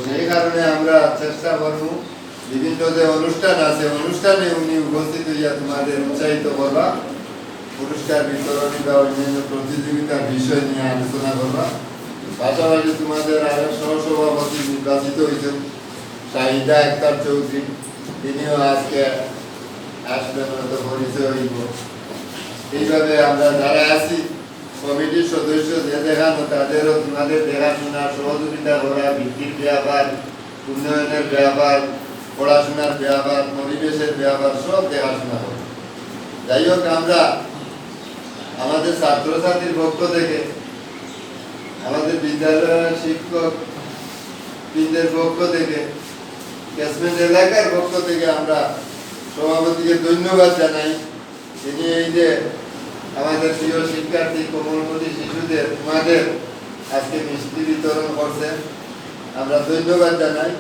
সেই কারণে আমরা চেষ্টা করব বিভিন্ন যে অনুষ্ঠান আছে অনুষ্ঠানে উনি উপস্থিত হইয়া তোমাদের উৎসাহিত করবা, পুরস্কার বিতরণী বা অন্যান্য প্রতিযোগিতার বিষয় নিয়ে আলোচনা করবা। পাশাপাশি তোমাদের আরেক সহসভাপতি নির্বাচিত হয়েছেন শাহিদা আক্তার চৌধুরী, তিনিও আজকে আসবেন, হয়তো পরিচয় হইব। এইভাবে আমরা যারা আছি কমিটির সদস্য যে দেখানো তাদেরও তোমাদের দেখাশোনা সহযোগিতা করা, বৃত্তির ব্যাপার, উন্নয়নের ব্যাপার, পড়াশোনার ব্যাপার, পরিবেশের ব্যাপার সব দেখাশোনা করা। যাই হোক, আমরা আমাদের ছাত্রছাত্রীর পক্ষ থেকে, আমাদের বিদ্যালয়ের শিক্ষক বৃন্দের পক্ষ থেকে, ক্যাশমেন্ট এলাকার পক্ষ থেকে আমরা সভাপতিকে ধন্যবাদ জানাই। তিনি এই যে আমাদের প্রিয় শিক্ষার্থী কোমলমতি শিশুদের তোমাদের আজকে মিষ্টি বিতরণ করছেন, আমরা ধন্যবাদ জানাই।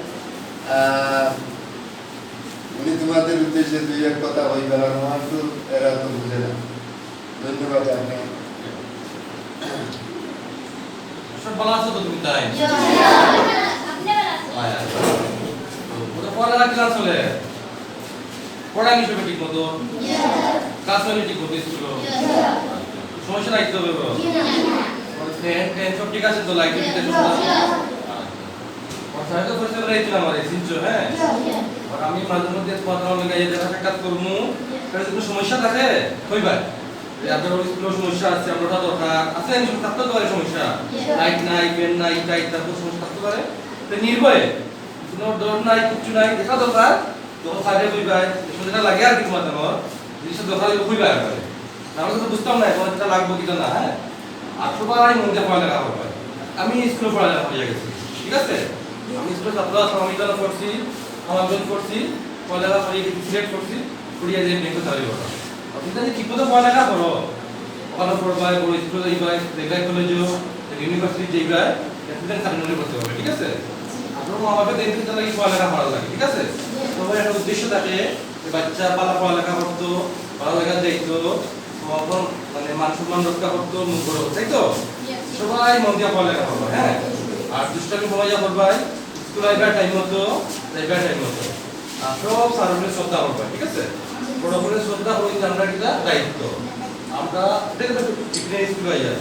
উনি তোমাদের উদ্দেশ্যে দুই এক কথা হইবে, আমার তো এরা তো বুঝে না। ধন্যবাদ জানাই। সব ভালো আছো তো তুমি? তাই পড়ালেখা ক্লাস চলে, পড়ানি সব ঠিক মতো, ক্লাস হলে ঠিক মতো স্কুল, সমস্যা নাই তো? সব ঠিক আছে তো? লাইট আমি মাঝে মধ্যে কাজ করবো, কোনো সমস্যা থাকে কইবার আপনার স্কুলের সমস্যা আছে, আমরা দরকার আছে, থাকতে পারে সমস্যা, লাইট নাই, পেন নাই, টাইট তারপর সমস্যা থাকতে পারে, নির্ভয়ে কোনো ডর নাই, কিছু নাই, দেখা দরকার তখন সাইডে কইবাই, যেটা লাগে আর কি তোমার জিনিসটা দরকার কইবাই পারে। আমরা তো বুঝতাম না তোমার যেটা লাগবো কিনা না। হ্যাঁ, আর সবাই মন দিয়ে পড়ালেখা করবে। আমি স্কুলে পড়ালেখা হয়ে গেছি, ঠিক আছে? আমি স্কুলে ছাত্র সমাবেদন করছি, সমাবেদন করছি, পড়ালেখা করে সিলেক্ট করছি, করিয়া যে ব্যাংকে চাকরি করো। আপনি যদি ঠিক মতো পড়ালেখা করো, ওখানে পড়বাই, বড় স্কুলে যাইবাই, দেখাই কলেজেও, ইউনিভার্সিটি যাইবাই, স্টুডেন্ট সার্টিফিকেট করতে হবে, ঠিক আছে? আপনার মা বাবা দেখতে লাগে পড়ালেখা করা লাগে, ঠিক আছে? সবাই একটা উদ্দেশ্য থাকে যে বাচ্চা পালা পড়ালেখা করতো, পড়ালেখা যাইতো, মানে মান সম্মান রক্ষা করতো, মুখ করো, তাই তো? সবাই মন দিয়ে পড়ালেখা করবে। হ্যাঁ, আর দুষ্টামি কমাইয়া করবাই, স্কুল আইবার টাইম মতো, যাইবার টাইম মতো, আর সব সার্ভিস শ্রদ্ধা করবে, ঠিক আছে? বড় করে শ্রদ্ধা হইতে আমরা কিনা দায়িত্ব, আমরা স্কুল আইয়া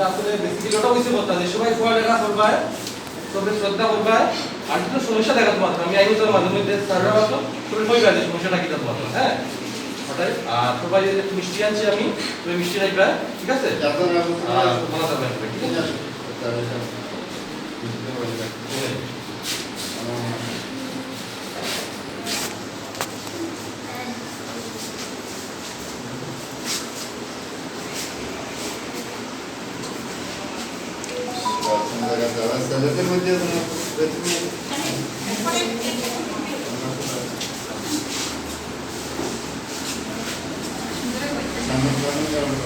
আসলে বেসিক্যালি ওটা হইছে কথা যে সবাই পড়ালেখা করবাই, সবাই শ্রদ্ধা করবাই, আর যদি সমস্যা দেখা তোমার আমি আইবো তোর মাঝে মধ্যে সাররা হতো তুমি কইবা যে সমস্যাটা কি তোমার। হ্যাঁ, ওটাই। আর সবাই একটু মিষ্টি আনছি আমি, তুমি মিষ্টি রাখবা, ঠিক আছে? ভালো থাকবেন, ঠিক আছে? তাদের মধ্যে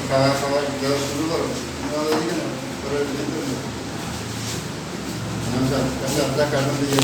খাওয়া খাওয়া দেওয়া শুরু করো, কারণ দিয়ে